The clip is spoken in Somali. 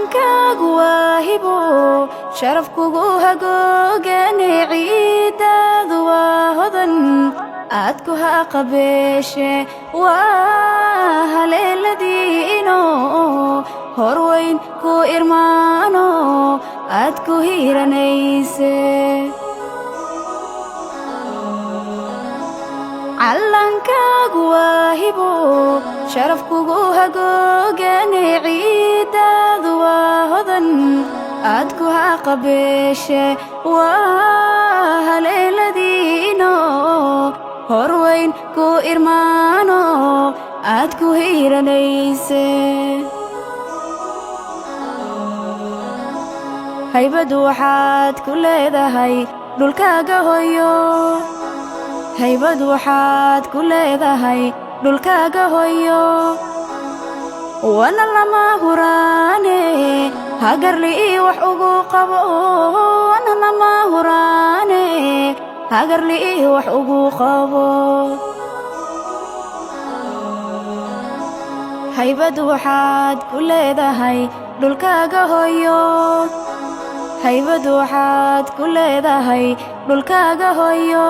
caalankaagu waa hibo sharafkugu hagoogane ciidaadu waa hodan aad ku haqabeeshe waa haleeladiino horweyn ku irmaano aad ku hiiranayse caalankaagu waa hibo sharafkugu hagoogane ciidaadu waa hodan aad ku haqabeeshe waa haleeladiino horweyn ku irmaano aad ku hiiranayse haybadu waxaad ku leedahay dhulkaaga hoyo haybadu waxaad ku leedahay dhulkaaga hoyo wana lama huraane hagarli wax ugu qabo wana lama huraane hagarli wax ugu qabo haybadu waxaad ku leedahay dhulkaaga hoyo haybadu waxaad ku leedahay dhulkaaga hoyo